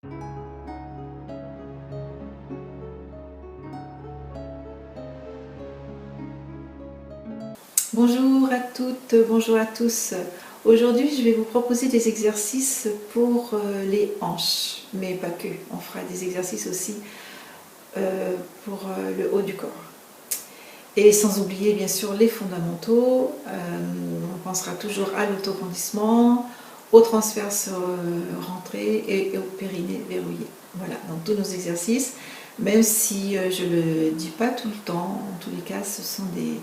Bonjour à toutes, bonjour à tous. Aujourd'hui, je vais vous proposer des exercices pour les hanches, mais pas que. On fera des exercices aussi pour le haut du corps. Et sans oublier bien sûr les fondamentaux. On pensera toujours à l'autograndissement, au transverse rentré et au périnée verrouillé. Voilà, dans tous nos exercices, même si je ne le dis pas tout le temps, en tous les cas, ce sont des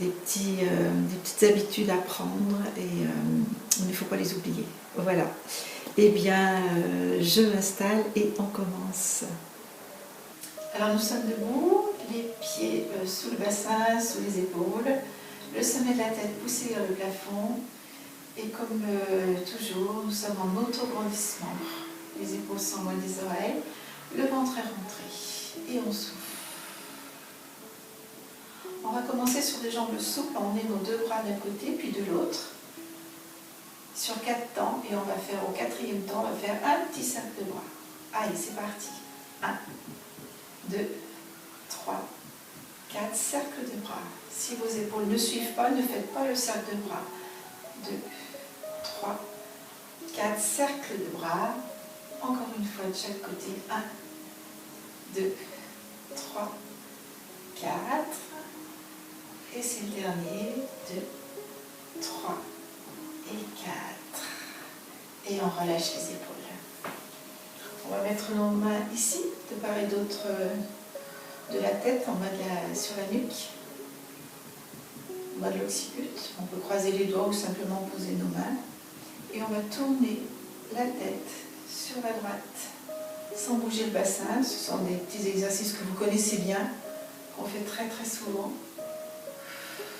petites habitudes à prendre et il ne faut pas les oublier. Voilà. Eh bien, je m'installe et on commence. Alors nous sommes debout, les pieds sous le bassin, sous les épaules, le sommet de la tête poussé vers le plafond et comme toujours, nous sommes en auto-grandissement. Les épaules sont loin des oreilles, le ventre est rentré et on souffle. On va commencer sur des jambes souples, on met nos deux bras d'un côté puis de l'autre, sur 4 temps, et on va faire au 4e temps, on va faire un petit cercle de bras. Allez, c'est parti. 1, 2, 3, 4, cercle de bras. Si vos épaules ne suivent pas, ne faites pas le cercle de bras. 2, 3, 4, cercle de bras. Encore une fois de chaque côté. 1, 2, 3, 4. Et c'est le dernier, 2, 3 et 4. Et on relâche les épaules. On va mettre nos mains ici, de part et d'autre de la tête, en bas sur la nuque, en bas de l'occiput. On peut croiser les doigts ou simplement poser nos mains. Et on va tourner la tête sur la droite, sans bouger le bassin. Ce sont des petits exercices que vous connaissez bien, qu'on fait très très souvent.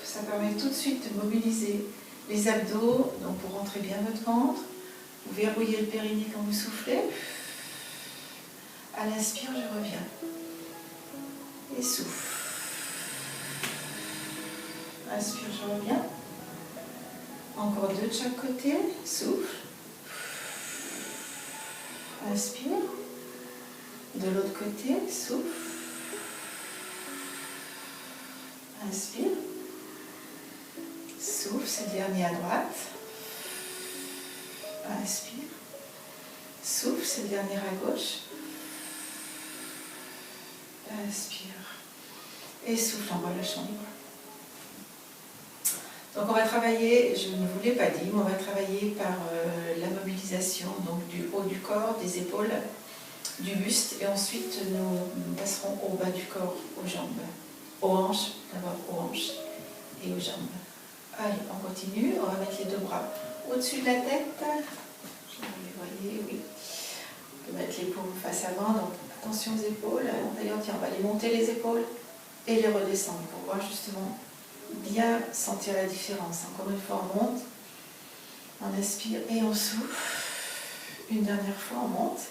Ça permet tout de suite de mobiliser les abdos, donc pour rentrer bien votre ventre. Vous verrouillez le périnée quand vous soufflez. À l'inspire, je reviens. Et souffle. Inspire, je reviens. Encore 2 de chaque côté. Souffle. Inspire. De l'autre côté, souffle. Inspire. Souffle, c'est le dernier à droite. Inspire. Souffle, c'est le dernier à gauche. Inspire. Et souffle en relâchant les bras. Donc on va travailler, je ne vous l'ai pas dit, mais on va travailler par la mobilisation donc, du haut du corps, des épaules, du buste. Et ensuite nous passerons au bas du corps, aux jambes. Aux hanches, d'abord aux hanches et aux jambes. Allez, on continue, on va mettre les 2 bras au-dessus de la tête. Vous voyez, oui. On peut mettre les paumes face avant, donc attention aux épaules. D'ailleurs, tiens, on va les monter les épaules et les redescendre pour voir justement bien sentir la différence. Encore une fois, on monte, on inspire et on souffle. Une dernière fois, on monte,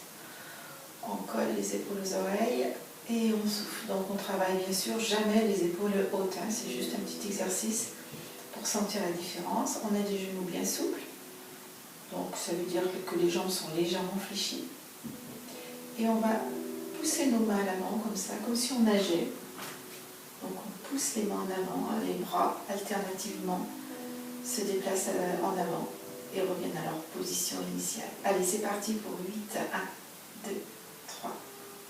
on colle les épaules aux oreilles et on souffle. Donc on travaille bien sûr jamais les épaules hautes, hein. C'est juste un petit exercice pour sentir la différence. On a des genoux bien souples, donc ça veut dire que les jambes sont légèrement fléchies. Et on va pousser nos mains à l'avant comme ça, comme si on nageait. Donc on pousse les mains en avant, les bras alternativement se déplacent en avant et reviennent à leur position initiale. Allez, c'est parti pour 8. 1, 2, 3,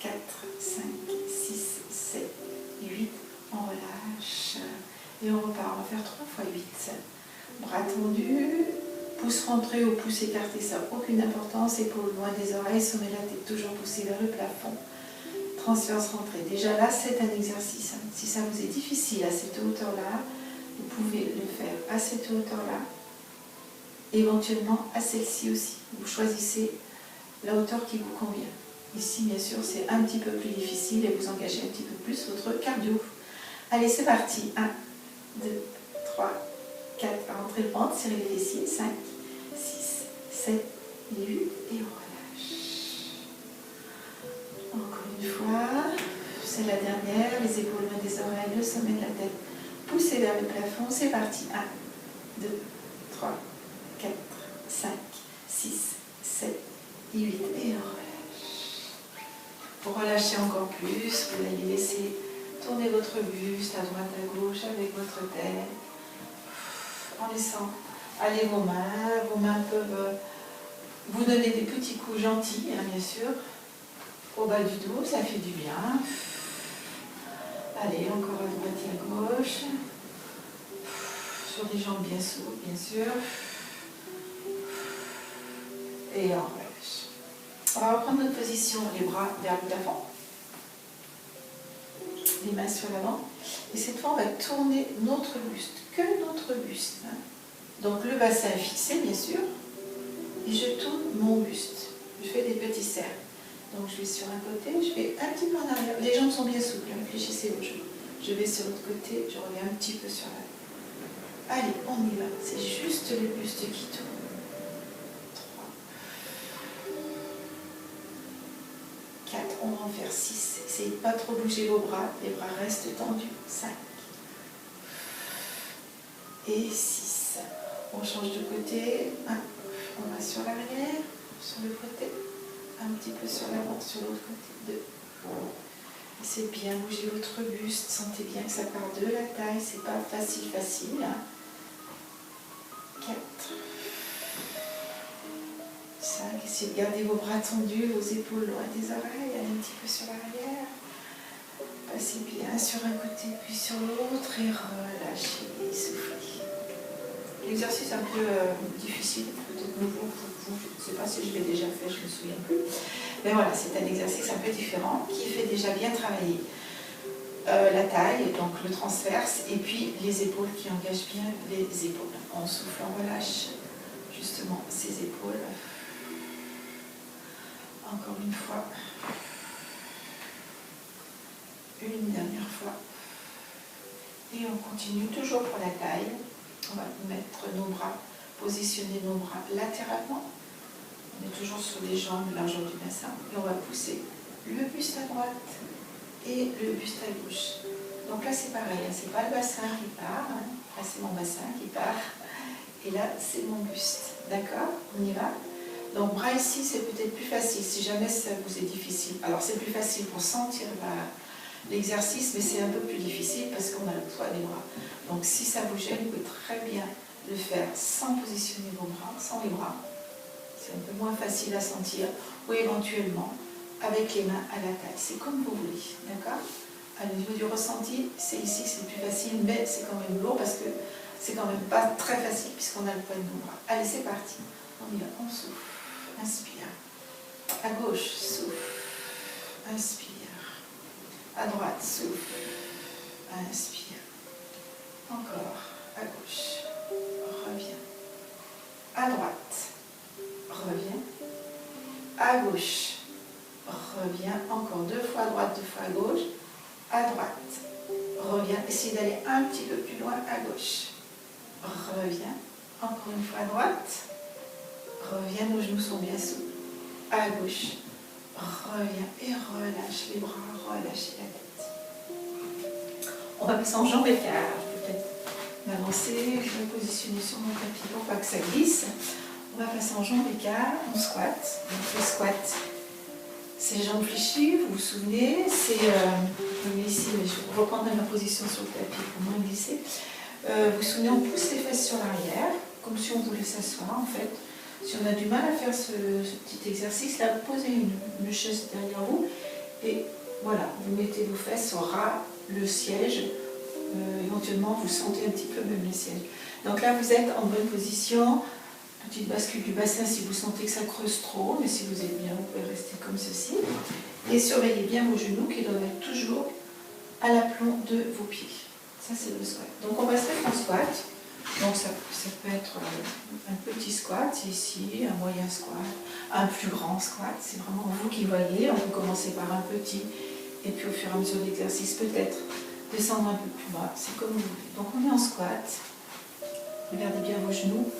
4, 5, 6, 7, 8. On relâche. Et on repart, on va faire 3 fois 8. Bras tendus, pouce rentré ou pouce écarté, ça n'a aucune importance. Épaules loin des oreilles, sommet de la tête toujours poussé vers le plafond. Transverse rentrée. Déjà là, c'est un exercice. Si ça vous est difficile à cette hauteur-là, vous pouvez le faire à cette hauteur-là, éventuellement à celle-ci aussi. Vous choisissez la hauteur qui vous convient. Ici, bien sûr, c'est un petit peu plus difficile et vous engagez un petit peu plus votre cardio. Allez, c'est parti. 1, 2, 3, 4. Rentrez le ventre, serrez les fessiers. 5, 6, 7, 8 et on relâche. Encore une fois, c'est la dernière. Les épaules loin des oreilles, le sommet de la tête. Poussez vers le plafond. C'est parti. 1, 2, 3, 4, 5, 6, 7, 8 et on relâche. Pour relâcher encore plus, vous allez laisser tourner votre buste à droite à gauche avec votre tête. En laissant aller vos mains. Vos mains peuvent vous donner des petits coups gentils, hein, bien sûr. Au bas du dos, ça fait du bien. Allez, encore à droite et à gauche. Sur des jambes bien souples, bien sûr. Et on relâche. On va reprendre notre position, les bras vers le plafond. Les mains sur l'avant. Et cette fois, on va tourner notre buste, que notre buste. Hein. Donc le bassin est fixé, bien sûr. Et je tourne mon buste. Je fais des petits cercles. Donc je vais sur un côté, je vais un petit peu en arrière. Les jambes sont bien souples, réfléchissez aux jambes. Je vais sur l'autre côté, je reviens un petit peu sur la... Allez, on y va. C'est juste le buste qui tourne. 3, 4, on va en faire 6. Essayez de ne pas trop bouger vos bras, les bras restent tendus. 5 et 6. On change de côté. 1, on va sur l'arrière, sur le côté. Un petit peu sur l'avant, sur l'autre côté. 2. Essayez bien bouger votre buste. Sentez bien que ça part de la taille. C'est pas facile. 4. 5. Essayez de garder vos bras tendus, vos épaules loin des oreilles. Allez un petit peu sur l'arrière. Passez bien sur un côté puis sur l'autre et relâchez, soufflez. L'exercice est un peu difficile, peut-être nouveau pour vous. Je ne sais pas si je l'ai déjà fait, je ne me souviens plus. Mais voilà, c'est un exercice un peu différent qui fait déjà bien travailler la taille, donc le transverse, et puis les épaules qui engagent bien les épaules. On souffle, on relâche justement ces épaules. Encore une fois. Une dernière fois. Et on continue toujours pour la taille. On va mettre nos bras, positionner nos bras latéralement. On est toujours sur les jambes, largeur du bassin. Et on va pousser le buste à droite et le buste à gauche. Donc là c'est pareil, hein, c'est pas le bassin qui part. Hein. Là c'est mon bassin qui part. Et là c'est mon buste. D'accord? On y va? Donc bras ici c'est peut-être plus facile si jamais ça vous est difficile. Alors c'est plus facile pour sentir l'exercice, mais c'est un peu plus difficile parce qu'on a le poids des bras. Donc si ça vous gêne, vous pouvez très bien le faire sans positionner vos bras, sans les bras. C'est un peu moins facile à sentir. Ou éventuellement avec les mains à la taille. C'est comme vous voulez. D'accord? Au niveau du ressenti, c'est ici, c'est plus facile, mais c'est quand même lourd parce que c'est quand même pas très facile puisqu'on a le poids de nos bras. Allez, c'est parti. On y va, on souffle. Inspire. À gauche, souffle. Inspire. À droite, souffle. Inspire. Encore. À gauche. Reviens. À droite. Reviens. À gauche. Reviens. Encore 2 fois à droite, 2 fois à gauche. À droite. Reviens. Essayez d'aller un petit peu plus loin à gauche. Reviens. Encore une fois à droite. Reviens, nos genoux sont bien souples. À gauche. Reviens et relâche les bras, relâche la tête. On va passer en jambes écart. Je peux peut-être m'avancer, je vais me positionner sur mon tapis pour pas que ça glisse. On va passer en jambes écart, on squatte. Donc le squat, c'est les jambes fléchies, vous vous souvenez, c'est, vous voyez ici, mais je vais reprendre ma position sur le tapis pour moins glisser. Vous vous souvenez, on pousse les fesses sur l'arrière, comme si on voulait s'asseoir en fait. Si on a du mal à faire ce petit exercice, là, vous posez une chaise derrière vous et voilà, vous mettez vos fesses au ras le siège. Éventuellement, vous sentez un petit peu même les sièges. Donc là, vous êtes en bonne position. Petite bascule du bassin si vous sentez que ça creuse trop, mais si vous êtes bien, vous pouvez rester comme ceci. Et surveillez bien vos genoux qui doivent être toujours à l'aplomb de vos pieds. Ça, c'est le squat. Donc on va se mettre en squat. Donc ça peut être un petit squat, c'est ici, un moyen squat, un plus grand squat, c'est vraiment vous qui voyez. On peut commencer par un petit et puis au fur et à mesure de l'exercice peut-être descendre un peu plus bas, c'est comme vous voulez. Donc on est en squat, regardez bien vos genoux,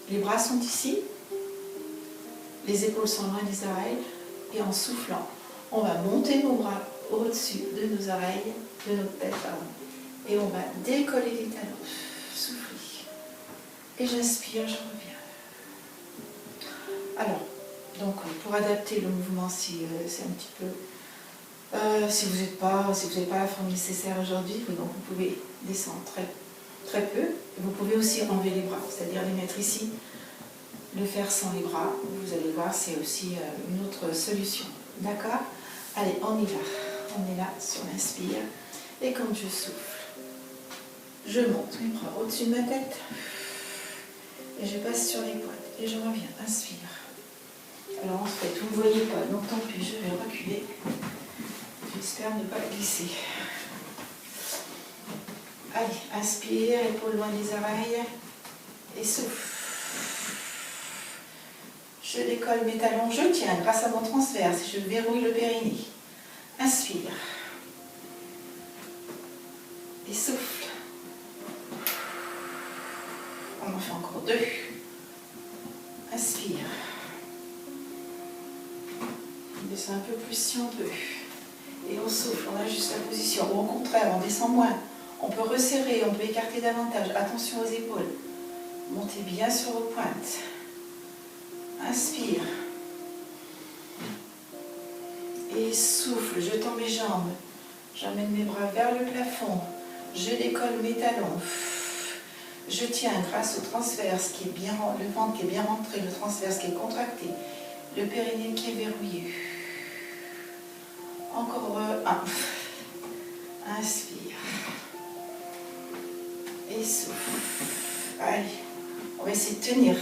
les bras sont ici, les épaules sont loin des oreilles et en soufflant, on va monter nos bras au-dessus de nos oreilles, de notre tête, pardon. Et on va décoller les talons. Soufflez. Et j'inspire, je reviens. Alors, Donc pour adapter le mouvement, si c'est un petit peu... si vous n'avez pas la forme nécessaire aujourd'hui, donc vous pouvez descendre très peu. Vous pouvez aussi enlever les bras, c'est-à-dire les mettre ici, le faire sans les bras. Vous allez voir, c'est aussi une autre solution. D'accord? Allez, on y va. On est là sur l'inspire. Et quand je souffle, je monte mes bras au-dessus de ma tête. Et je passe sur les pointes. Et je reviens. Inspire. Alors en fait, vous ne voyez pas, donc tant pis, je vais reculer. J'espère ne pas glisser. Allez, inspire, épaules loin des oreilles. Et souffle. Je décolle mes talons, je tiens grâce à mon transverse. Je verrouille le périnée. Inspire. Et souffle. On en fait encore 2. Inspire. On descend un peu plus si on peut. Et on souffle, on ajuste la position. Ou au contraire, on descend moins. On peut resserrer, on peut écarter davantage. Attention aux épaules. Montez bien sur vos pointes. Inspire. Et souffle, je tends mes jambes. J'amène mes bras vers le plafond. Je décolle mes talons. Je tiens grâce au transverse qui est bien, le ventre qui est bien rentré, le transverse qui est contracté, le périnée qui est verrouillé. Encore un. Inspire. Et souffle. Allez, on va essayer de tenir.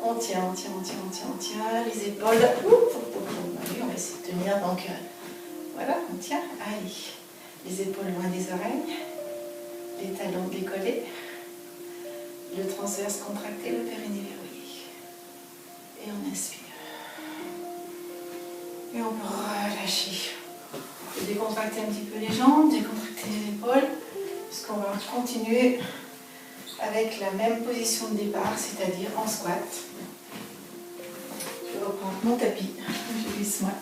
On tient, on tient, on tient, on tient, on tient. Les épaules. Allez, on va essayer de tenir. Donc, voilà, on tient. Allez. Les épaules loin des oreilles. Les talons décollés. Le transverse contracté, le périnée verrouillé. Et on inspire. Et on peut relâcher. On peut décontracter un petit peu les jambes, décontracter les épaules. Parce qu'on va continuer avec la même position de départ, c'est-à-dire en squat. Je vais reprendre mon tapis, je glisse moi.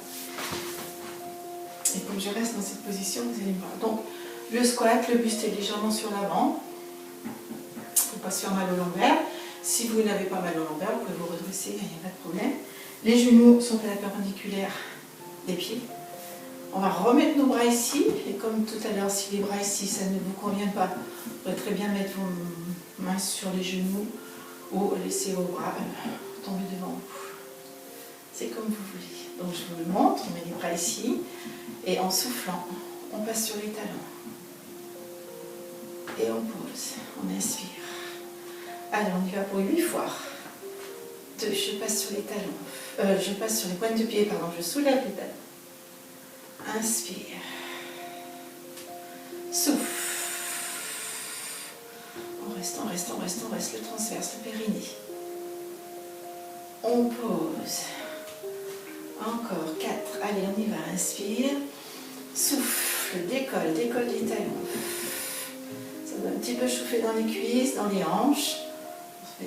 Et comme je reste dans cette position, vous allez me voir. Donc, le squat, le buste est légèrement sur l'avant. Il ne faut pas se faire mal au lombaire. Si vous n'avez pas mal au lombaire, vous pouvez vous redresser, il n'y a pas de problème. Les genoux sont à la perpendiculaire des pieds. On va remettre nos bras ici. Et comme tout à l'heure, si les bras ici, ça ne vous convient pas, vous pouvez très bien mettre vos mains sur les genoux ou laisser vos bras tomber devant vous. C'est comme vous voulez. Donc je vous le montre, on met les bras ici. Et en soufflant, on passe sur les talons. Et on pose, on inspire. Allez, on y va pour 8 fois. 2, je passe sur les talons. Je passe sur les pointes de pied, pardon, je soulève les talons. Inspire. Souffle. On reste, on reste, on reste, on reste. Le transverse, le périnée. On pose. Encore 4. Allez, on y va. Inspire. Souffle. Décolle, décolle les talons. Ça va un petit peu chauffer dans les cuisses, dans les hanches.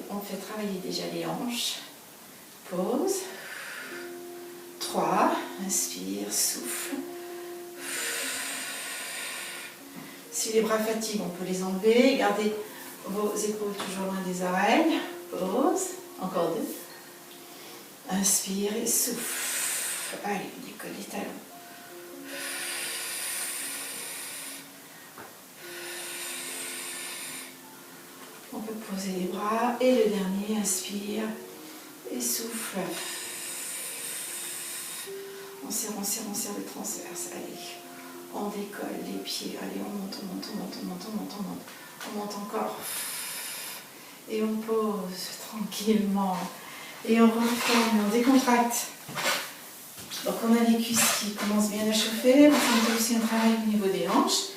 On fait travailler déjà les hanches. Pause. 3. Inspire, souffle. Si les bras fatiguent, on peut les enlever. Gardez vos épaules toujours loin des oreilles. Pause. Encore 2. Inspire et souffle. Allez, on décolle les talons. On peut poser les bras. Et le dernier, inspire et souffle. On serre le transverse. Allez, on décolle les pieds. Allez, on monte, on monte, on monte, on monte, on monte, on monte. On monte encore. Et on pose tranquillement. Et on reforme, on décontracte. Donc on a les cuisses qui commencent bien à chauffer. Vous sentez aussi un travail au niveau des hanches.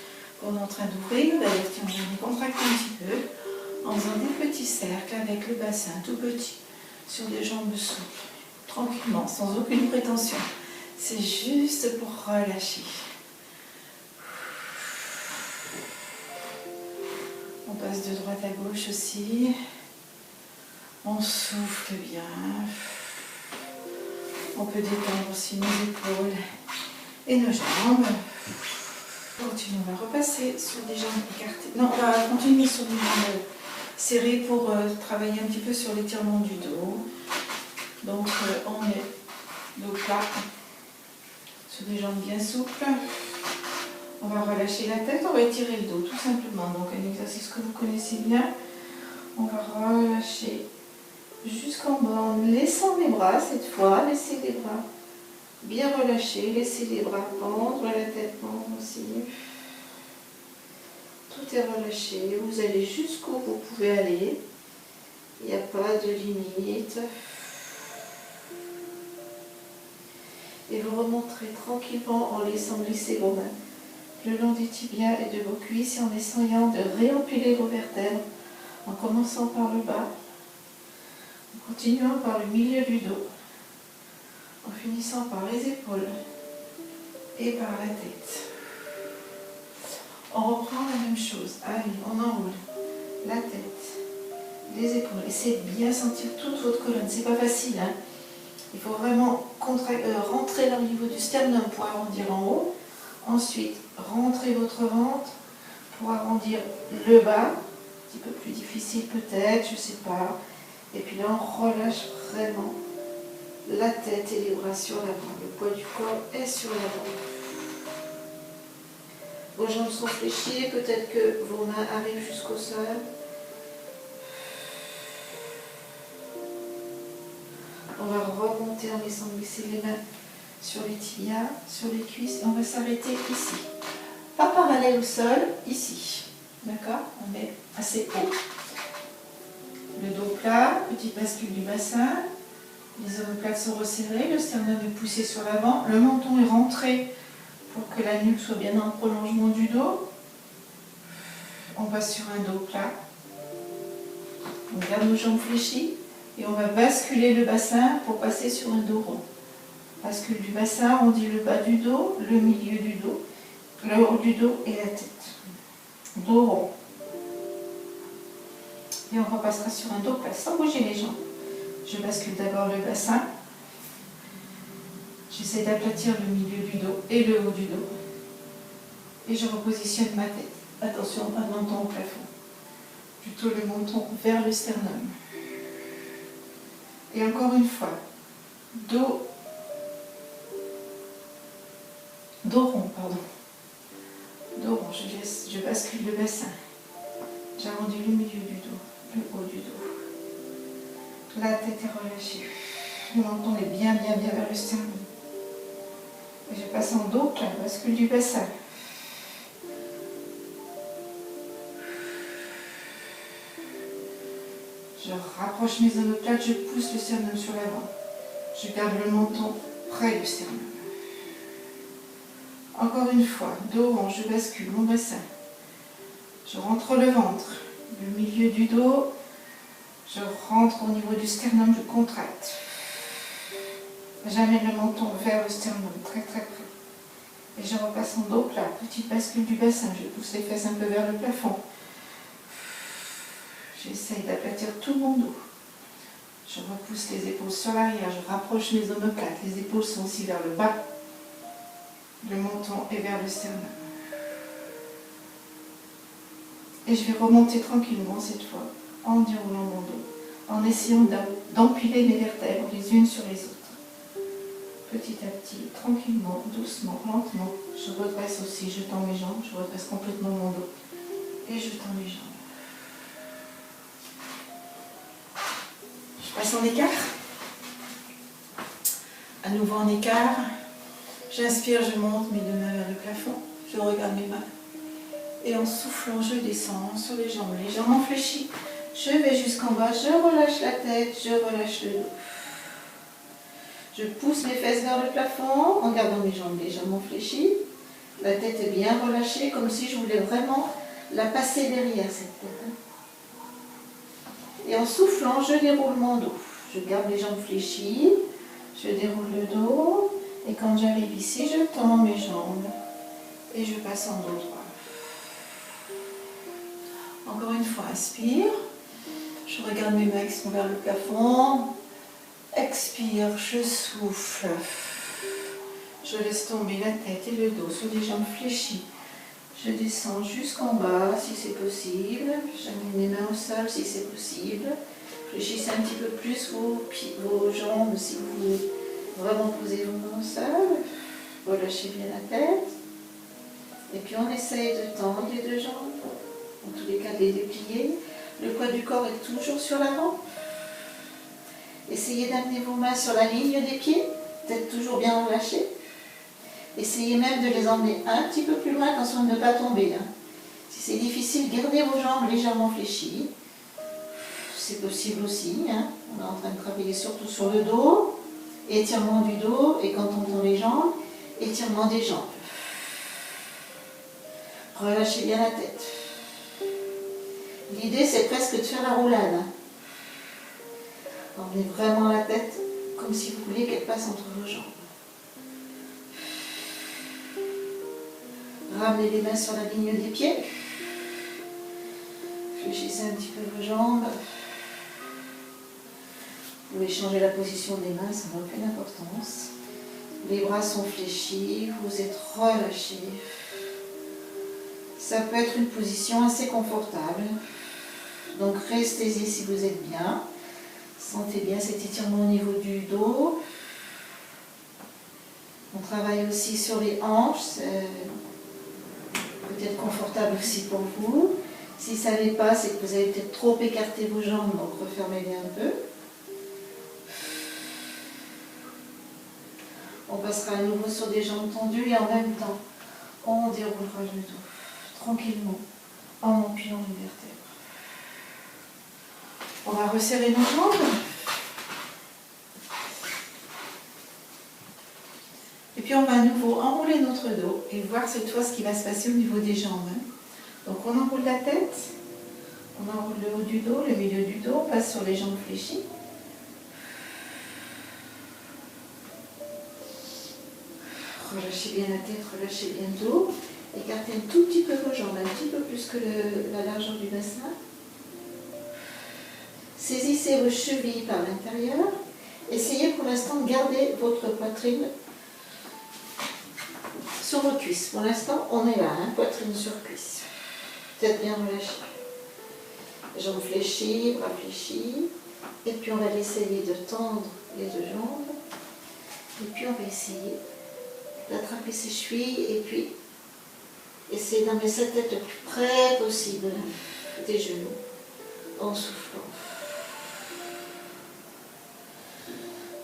On est en train d'ouvrir. D'ailleurs, on va décontracter un petit peu. En faisant des petits cercles avec le bassin tout petit. Sur des jambes souples. Tranquillement, sans aucune prétention. C'est juste pour relâcher. On passe de droite à gauche aussi. On souffle bien. On peut détendre aussi nos épaules et nos jambes. Continue, on va repasser sur des jambes écartées. Non, on va continuer sur des jambes serrées pour travailler un petit peu sur l'étirement du dos. Donc on est dos plat, sur des jambes bien souples. On va relâcher la tête, on va étirer le dos tout simplement. Donc un exercice que vous connaissez bien. On va relâcher jusqu'en bas en laissant les bras cette fois. Laissez les bras bien relâchés, laissez les bras pendre, la tête pendre aussi. Tout est relâché, vous allez jusqu'où vous pouvez aller. Il n'y a pas de limite. Et vous remonterez tranquillement en laissant glisser vos mains le long des tibias et de vos cuisses et en essayant de réempiler vos vertèbres en commençant par le bas, en continuant par le milieu du dos, en finissant par les épaules et par la tête. On reprend la même chose. Allez, on enroule la tête, les épaules. Essayez de bien sentir toute votre colonne. C'est pas facile, hein. Il faut vraiment rentrer au niveau du sternum pour arrondir en haut. Ensuite, rentrez votre ventre pour arrondir le bas. Un petit peu plus difficile peut-être, je ne sais pas. Et puis là, on relâche vraiment la tête et les bras sur l'avant. Le poids du corps est sur l'avant. Vos jambes sont fléchies, peut-être que vos mains arrivent jusqu'au sol. On va remonter en laissant glisser les mains sur les tibias, sur les cuisses. Et on va s'arrêter ici. Pas parallèle au sol, ici. D'accord? On est assez haut. Le dos plat, petite bascule du bassin. Les omoplates sont resserrées, le sternum est poussé sur l'avant. Le menton est rentré pour que la nuque soit bien dans le prolongement du dos. On passe sur un dos plat. On garde nos jambes fléchies. Et on va basculer le bassin pour passer sur un dos rond. Bascule du bassin, on dit le bas du dos, le milieu du dos, le haut du dos et la tête. Dos rond. Et on repassera sur un dos plat sans bouger les jambes. Je bascule d'abord le bassin. J'essaie d'aplatir le milieu du dos et le haut du dos. Et je repositionne ma tête. Attention, pas de menton au plafond. Plutôt le menton vers le sternum. Et encore une fois, dos rond, pardon. Dos rond, je bascule le bassin. J'arrondis le milieu du dos, le haut du dos. La tête est relâchée. Le menton est bien vers le sternum. Et je passe en dos plat, bascule du bassin. Je rapproche mes omoplates, je pousse le sternum sur l'avant. Je garde le menton près du sternum. Encore une fois, dos rond, je bascule mon bassin. Je rentre le ventre, le milieu du dos. Je rentre au niveau du sternum, je contracte. J'amène le menton vers le sternum, très près. Et je repasse en dos plat, petite bascule du bassin. Je pousse les fesses un peu vers le plafond. J'essaye d'aplatir tout mon dos. Je repousse les épaules sur l'arrière, je rapproche mes omoplates. Les épaules sont aussi vers le bas. Le menton est vers le sternum. Et je vais remonter tranquillement cette fois, en déroulant mon dos, en essayant d'empiler mes vertèbres les unes sur les autres. Petit à petit, tranquillement, doucement, lentement, je redresse aussi, je tends mes jambes, je redresse complètement mon dos. Et je tends mes jambes. Je passe en écart. À nouveau en écart. J'inspire, je monte mes deux mains vers le plafond. Je regarde mes mains. Et en soufflant, je descends sur les jambes en fléchies. Je vais jusqu'en bas, je relâche la tête, je relâche le dos. Je pousse mes fesses vers le plafond en gardant mes jambes légèrement fléchies. La tête est bien relâchée, comme si je voulais vraiment la passer derrière cette tête. Et en soufflant, je déroule mon dos. Je garde les jambes fléchies, je déroule le dos. Et quand j'arrive ici, je tends mes jambes et je passe en dos droit. Encore une fois, inspire. Je regarde mes mains qui sont vers le plafond. Expire, je souffle. Je laisse tomber la tête et le dos sur des jambes fléchies. Je descends jusqu'en bas si c'est possible. J'amène mes mains au sol si c'est possible. Fléchissez un petit peu plus vos jambes si vous voulez vraiment poser vos mains au sol. Relâchez bien la tête. Et puis on essaye de tendre les deux jambes. En tous les cas, de les déplier. Le poids du corps est toujours sur l'avant. Essayez d'amener vos mains sur la ligne des pieds, peut-être toujours bien relâchées. Essayez même de les emmener un petit peu plus loin, attention de ne pas tomber. Si c'est difficile, gardez vos jambes légèrement fléchies. C'est possible aussi. On est en train de travailler surtout sur le dos, étirement du dos, et quand on tend les jambes, étirement des jambes. Relâchez bien la tête. L'idée, c'est presque de faire la roulade. Emmenez vraiment la tête comme si vous vouliez qu'elle passe entre vos jambes. Ramenez les mains sur la ligne des pieds. Fléchissez un petit peu vos jambes. Vous pouvez changer la position des mains, ça n'a aucune importance. Les bras sont fléchis, vous êtes relâchés. Ça peut être une position assez confortable. Donc restez-y si vous êtes bien. Sentez bien cet étirement au niveau du dos. On travaille aussi sur les hanches. C'est peut-être confortable aussi pour vous. Si ça n'est pas, c'est que vous avez peut-être trop écarté vos jambes, donc refermez-les un peu. On passera à nouveau sur des jambes tendues et en même temps, on déroulera le dos tranquillement en empilant les vertèbres. On va resserrer nos jambes. Et puis on va à nouveau enrouler notre dos et voir cette fois ce qui va se passer au niveau des jambes. Donc on enroule la tête, on enroule le haut du dos, le milieu du dos, on passe sur les jambes fléchies. Relâchez bien la tête, relâchez bien le dos. Écartez un tout petit peu vos jambes, un petit peu plus que la largeur du bassin. Saisissez vos chevilles par l'intérieur. Essayez pour l'instant de garder votre poitrine sur vos cuisses. Pour l'instant, on est là, poitrine sur cuisse. Tête bien relâchée. Jambes fléchies, bras fléchis. Et puis on va essayer de tendre les deux jambes. Et puis on va essayer d'attraper ses chevilles et puis essayer d'amener sa tête le plus près possible des genoux en soufflant.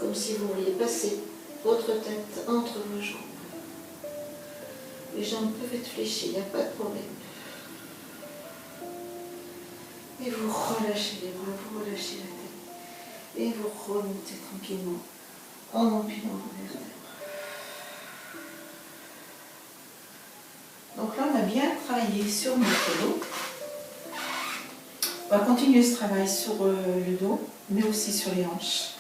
Comme si vous vouliez passer votre tête entre vos jambes. Les jambes peuvent être fléchies, il n'y a pas de problème. Et vous relâchez les bras, vous relâchez la tête. Et vous remontez tranquillement en empilant vos vertèbres. Donc là, on a bien travaillé sur notre dos. On va continuer ce travail sur le dos, mais aussi sur les hanches.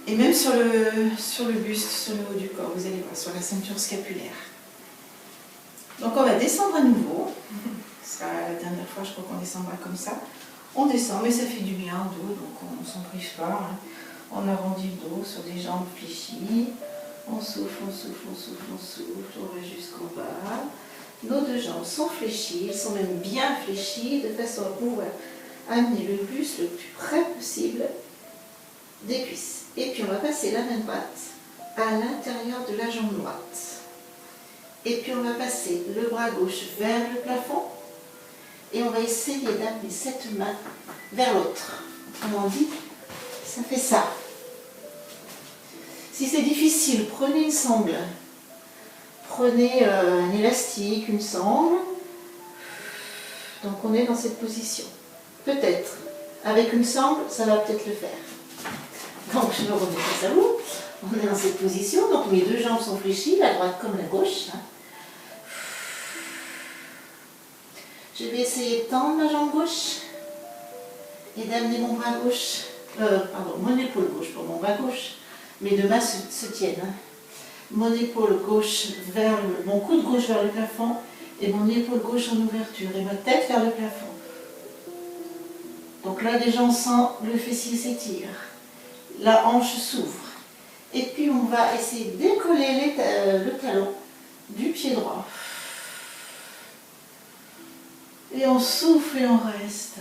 Et même sur le buste, sur le haut du corps, vous allez voir, sur la ceinture scapulaire. Donc on va descendre à nouveau. Ce sera la dernière fois, je crois qu'on descendra comme ça. On descend, mais ça fait du bien au dos, donc on ne s'en prive pas. On arrondit le dos sur des jambes fléchies. On souffle, on souffle, on souffle, on souffle. On va jusqu'en bas. Nos deux jambes sont fléchies, elles sont même bien fléchies, de façon à pouvoir amener le buste le plus près possible des cuisses. Et puis on va passer la main droite à l'intérieur de la jambe droite. Et puis on va passer le bras gauche vers le plafond. Et on va essayer d'amener cette main vers l'autre. Autrement dit, ça fait ça. Si c'est difficile, prenez une sangle. Prenez un élastique, une sangle. Donc on est dans cette position. Peut-être. Avec une sangle, ça va peut-être le faire. Donc je me remets face à vous. On est dans cette position. Donc mes deux jambes sont fléchies, la droite comme la gauche. Je vais essayer de tendre ma jambe gauche et d'amener mon bras gauche, mon épaule gauche pour mon bras gauche. Mes deux mains se tiennent. Mon épaule gauche vers mon coude gauche vers le plafond et mon épaule gauche en ouverture et ma tête vers le plafond. Donc là déjà on sent le fessier s'étire, la hanche s'ouvre. Et puis on va essayer de décoller le talon du pied droit. Et on souffle et on reste.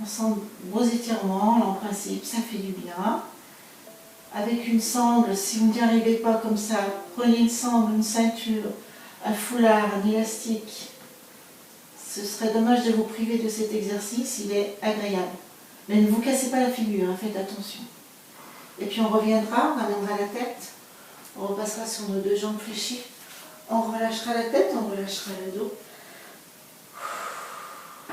On sent de beaux étirements, là en principe ça fait du bien. Avec une sangle, si vous n'y arrivez pas comme ça, prenez une sangle, une ceinture, un foulard, un élastique. Ce serait dommage de vous priver de cet exercice, il est agréable. Mais ne vous cassez pas la figure, hein, faites attention. Et puis on reviendra, on ramènera la tête, on repassera sur nos deux jambes fléchies, on relâchera la tête, on relâchera le dos.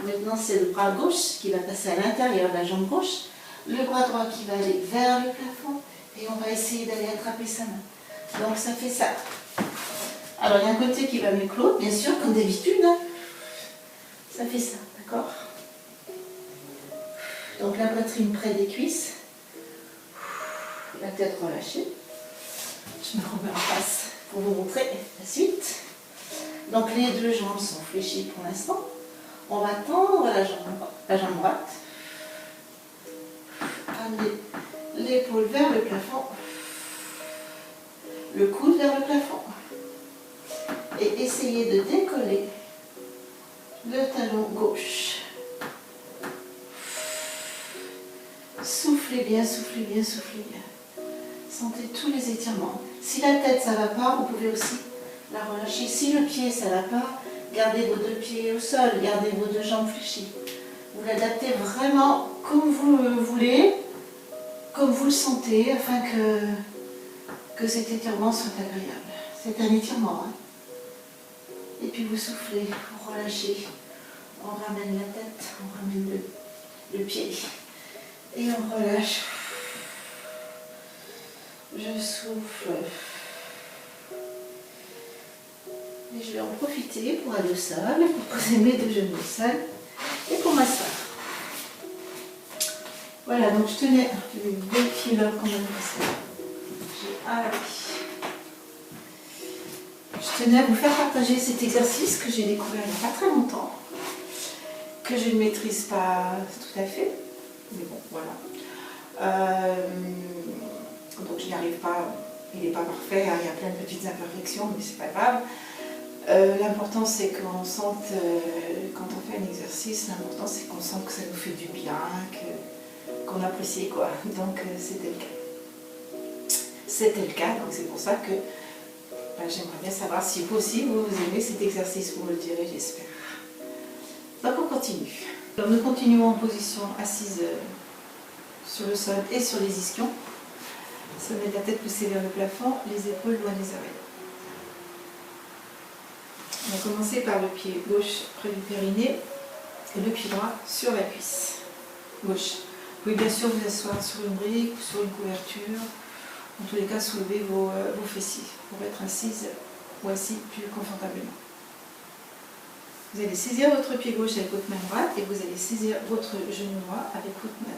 Maintenant c'est le bras gauche qui va passer à l'intérieur de la jambe gauche, le bras droit qui va aller vers le plafond et on va essayer d'aller attraper sa main. Donc ça fait ça. Alors il y a un côté qui va mieux que l'autre, bien sûr, comme d'habitude. Hein. Ça fait ça, d'accord? Donc la poitrine près des cuisses, la tête relâchée. Je me remets en face pour vous montrer la suite. Donc les deux jambes sont fléchies pour l'instant. On va tendre la jambe droite. Amener l'épaule vers le plafond. Le coude vers le plafond. Et essayer de décoller le talon gauche. Soufflez bien, soufflez bien, soufflez bien. Sentez tous les étirements. Si la tête ça ne va pas, vous pouvez aussi la relâcher. Si le pied ça ne va pas, gardez vos deux pieds au sol, gardez vos deux jambes fléchies. Vous l'adaptez vraiment comme vous le voulez, comme vous le sentez, afin que cet étirement soit agréable. C'est un étirement. Hein. Et puis vous soufflez, vous relâchez. On ramène la tête, on ramène le pied. Et on relâche. Je souffle. Et je vais en profiter pour aller au sol, pour poser mes deux genoux au sol et pour m'asseoir. Voilà, donc je tenais, je vais vérifier l'heure quand même. Je tenais à vous faire partager cet exercice que j'ai découvert il n'y a pas très longtemps, que je ne maîtrise pas tout à fait, mais bon, voilà. Donc je n'y arrive pas, il n'est pas parfait, hein, il y a plein de petites imperfections, mais c'est pas grave. L'important c'est qu'on sente, quand on fait un exercice, l'important c'est qu'on sente que ça nous fait du bien, qu'on apprécie quoi. Donc c'était le cas. C'était le cas, donc c'est pour ça que j'aimerais bien savoir si vous aussi vous aimez cet exercice, vous me le direz, j'espère. Donc on continue. Alors, nous continuons en position assise sur le sol et sur les ischions. Se mettre la tête poussée vers le plafond, les épaules loin des oreilles. On va commencer par le pied gauche près du périnée et le pied droit sur la cuisse gauche. Vous pouvez bien sûr vous asseoir sur une brique ou sur une couverture. En tous les cas, soulevez vos fessiers pour être assise ou assis plus confortablement. Vous allez saisir votre pied gauche avec votre main droite et vous allez saisir votre genou droit avec votre main.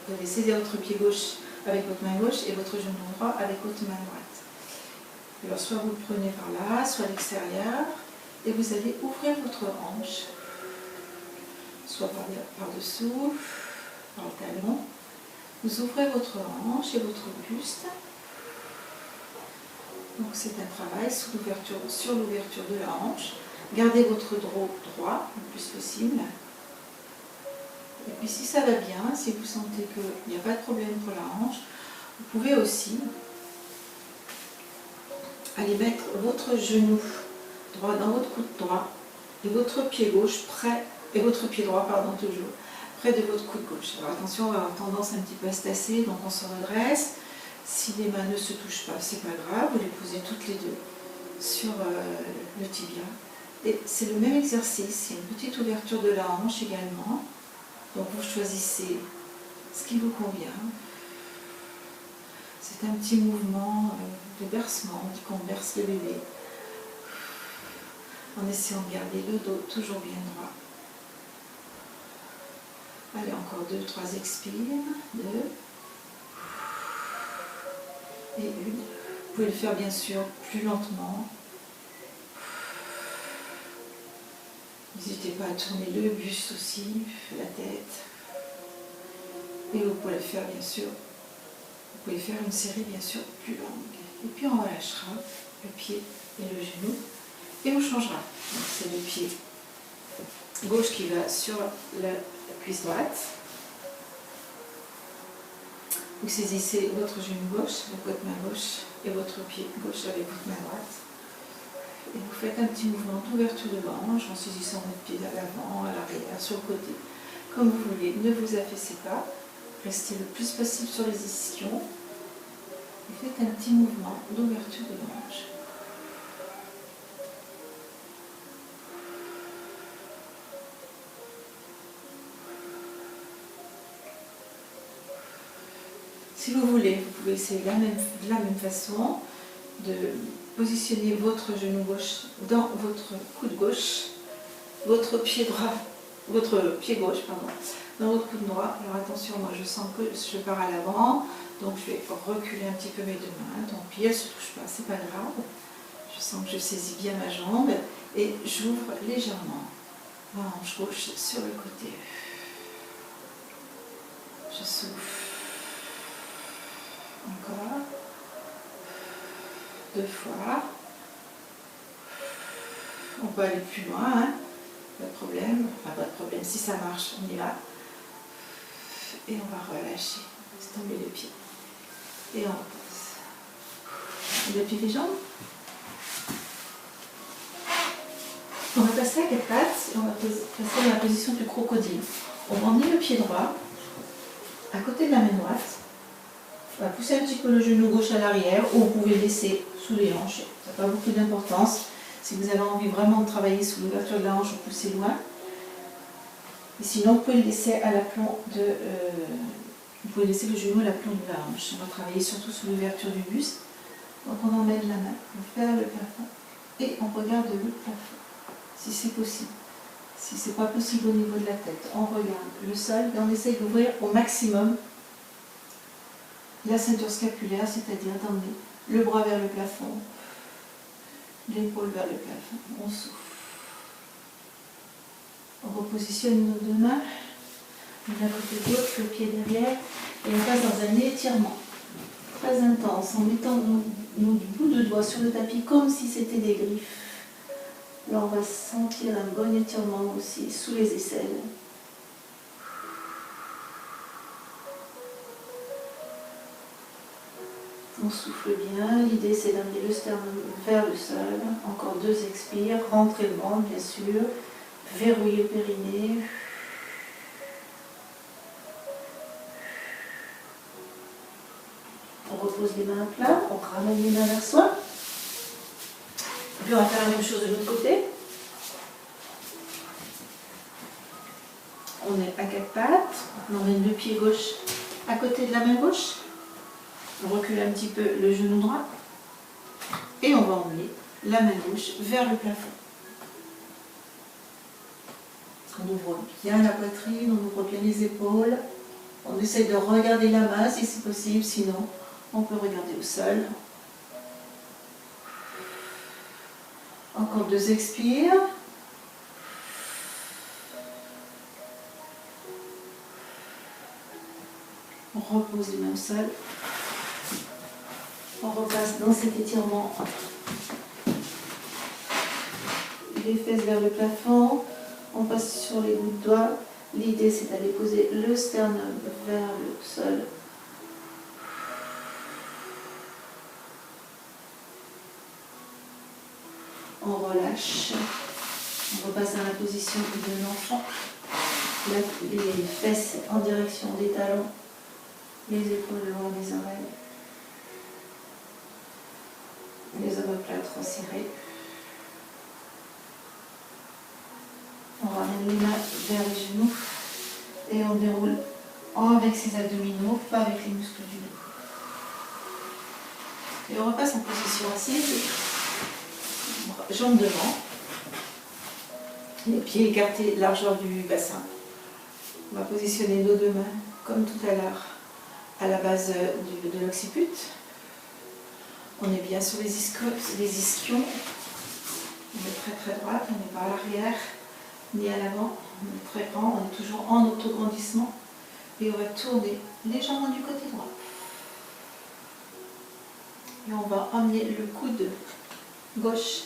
Vous allez saisir votre pied gauche avec votre main gauche et votre genou droit avec votre main droite. Alors soit vous le prenez par là, soit à l'extérieur, et vous allez ouvrir votre hanche, soit par-dessous, par le talon. Vous ouvrez votre hanche et votre buste. Donc c'est un travail sur l'ouverture de la hanche. Gardez votre dos droit le plus possible. Et puis si ça va bien, si vous sentez qu'il n'y a pas de problème pour la hanche, vous pouvez aussi aller mettre votre genou droit dans votre coude droit et votre pied gauche près, et votre pied droit, pardon, toujours, près de votre coude gauche. Alors attention, on va avoir tendance un petit peu à se tasser, donc on se redresse. Si les mains ne se touchent pas, c'est pas grave, vous les posez toutes les deux sur le tibia. Et c'est le même exercice, il y a une petite ouverture de la hanche également. Donc vous choisissez ce qui vous convient. C'est un petit mouvement de bercement, on dit qu'on berce le bébé. En essayant de garder le dos toujours bien droit. Allez, encore 2, 3 expires. 2. Et 1. Vous pouvez le faire bien sûr plus lentement. N'hésitez pas à tourner le buste aussi, la tête. Et vous pouvez le faire bien sûr. Vous pouvez faire une série bien sûr plus longue. Et puis on relâchera le pied et le genou. Et on changera. Donc c'est le pied gauche qui va sur la cuisse droite. Vous saisissez votre genou gauche avec votre main gauche et votre pied gauche avec votre main droite. Et vous faites un petit mouvement d'ouverture de hanche en saisissant votre pied à l'avant, à l'arrière, sur le côté. Comme vous voulez, ne vous affaissez pas. Restez le plus possible sur les ischions. Et faites un petit mouvement d'ouverture de hanche. Si vous voulez, vous pouvez essayer de la même façon de positionner votre genou gauche dans votre coude gauche, votre pied droit, votre pied gauche, pardon, dans votre coude droit. Alors attention, moi je sens que je pars à l'avant, donc je vais reculer un petit peu mes deux mains. Tant pis, elles ne se touchent pas, c'est pas grave. Je sens que je saisis bien ma jambe et j'ouvre légèrement ma hanche gauche sur le côté. Je souffle. Encore. 2 fois. On peut aller plus loin, hein. Pas de problème. Enfin, pas de problème. Si ça marche, on y va. Et on va relâcher. Laisse tomber les pieds. Et on repasse. On appuie les jambes. On va passer à 4 pattes et on va passer dans la position du crocodile. On va emmener le pied droit à côté de la main droite. On va pousser un petit peu le genou gauche à l'arrière ou vous pouvez laisser sous les hanches. Ça n'a pas beaucoup d'importance. Si vous avez envie vraiment de travailler sous l'ouverture de la hanche, vous poussez loin. Et sinon, vous pouvez le laisser à l'aplomb de... vous pouvez laisser le genou à l'aplomb de la hanche. On va travailler surtout sous l'ouverture du buste. Donc on emmène la main vers le plafond et on regarde le plafond, si c'est possible. Si ce n'est pas possible au niveau de la tête, on regarde le sol et on essaye d'ouvrir au maximum la ceinture scapulaire, c'est-à-dire d'emmener le bras vers le plafond, l'épaule vers le plafond, on souffle. On repositionne nos deux mains, l'une à côté de l'autre, le pied derrière, et on passe dans un étirement très intense, en mettant nos bouts de doigts sur le tapis comme si c'était des griffes. Là, on va sentir un bon étirement aussi sous les aisselles. On souffle bien. L'idée, c'est d'amener le sternum vers le sol. Encore 2 expires. Rentrez le ventre, bien sûr. Verrouillez le périnée. On repose les mains à plat. On ramène les mains vers soi. Puis on va faire la même chose de l'autre côté. On est à 4 pattes. On emmène le pied gauche à côté de la main gauche. On recule un petit peu le genou droit. Et on va emmener la main gauche vers le plafond. On ouvre bien la poitrine, on ouvre bien les épaules. On essaie de regarder la main si c'est possible, sinon on peut regarder au sol. Encore 2 expires. On repose les mains au sol. On repasse dans cet étirement. Les fesses vers le plafond. On passe sur les bouts de doigts. L'idée, c'est d'aller poser le sternum vers le sol. On relâche. On repasse à la position de l'enfant. Les fesses en direction des talons. Les épaules le long des oreilles. Les omoplates resserrées. On ramène les mains vers les genoux et on déroule avec ses abdominaux, pas avec les muscles du dos. Et on repasse en position assise, jambes devant, les pieds écartés, largeur du bassin. On va positionner nos 2 mains comme tout à l'heure à la base de l'occiput. On est bien sur les ischions. On est très droite, on n'est pas à l'arrière ni à l'avant. On est très grand, on est toujours en autograndissement. Et on va tourner légèrement du côté droit. Et on va emmener le coude gauche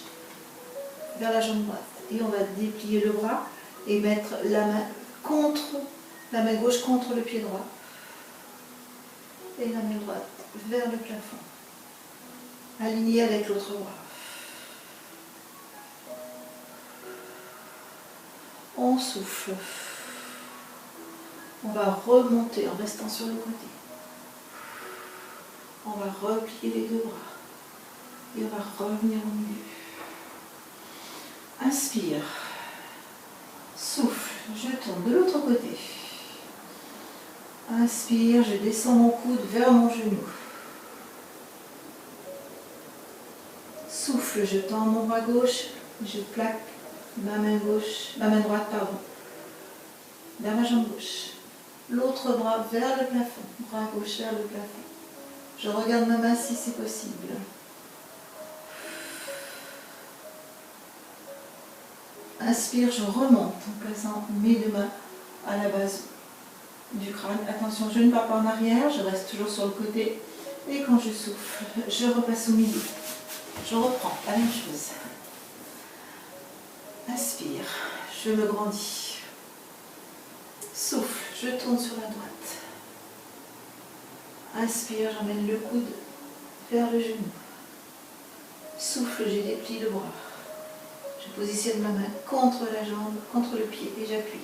vers la jambe droite. Et on va déplier le bras et mettre la main gauche contre le pied droit. Et la main droite vers le plafond. Aligné avec l'autre bras. On souffle. On va remonter en restant sur le côté. On va replier les deux bras. Et on va revenir au milieu. Inspire. Souffle. Je tourne de l'autre côté. Inspire. Je descends mon coude vers mon genou. Souffle. Je tends mon bras gauche. Je plaque ma main droite, vers ma jambe gauche. L'autre bras vers le plafond. Bras gauche vers le plafond. Je regarde ma main si c'est possible. Inspire, je remonte en plaçant mes deux mains à la base du crâne. Attention, je ne pars pas en arrière, je reste toujours sur le côté. Et quand je souffle, je repasse au milieu. Je reprends la même chose. Inspire, je me grandis. Souffle, je tourne sur la droite. Inspire, j'emmène le coude vers le genou. Souffle, je déplie le bras. Je positionne ma main contre la jambe, contre le pied et j'appuie.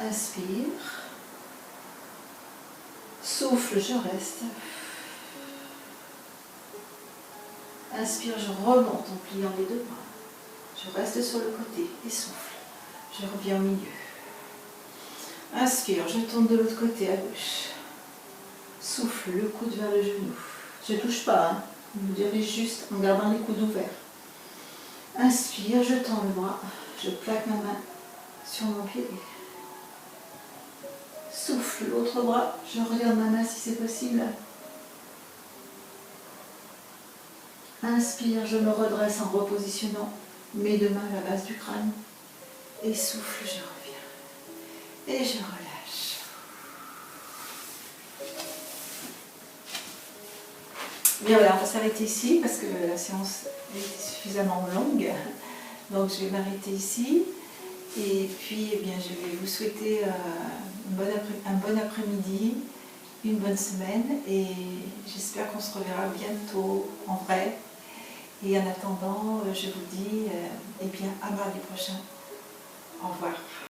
Inspire. Souffle, je reste. Inspire, je remonte en pliant les deux bras. Je reste sur le côté et souffle. Je reviens au milieu. Inspire, je tourne de l'autre côté à gauche. Souffle, le coude vers le genou. Je ne touche pas, hein. Je dirige juste en gardant les coudes ouverts. Inspire, je tends le bras. Je plaque ma main sur mon pied. Souffle, l'autre bras. Je regarde ma main si c'est possible. Inspire, je me redresse en repositionnant mes deux mains à la base du crâne. Et souffle, je reviens. Et je relâche. Bien voilà, on va s'arrêter ici parce que la séance est suffisamment longue. Donc je vais m'arrêter ici. Et puis eh bien, je vais vous souhaiter un bon après-midi, une bonne semaine. Et j'espère qu'on se reverra bientôt en vrai. Et en attendant, je vous dis eh bien, à mardi prochain. Au revoir.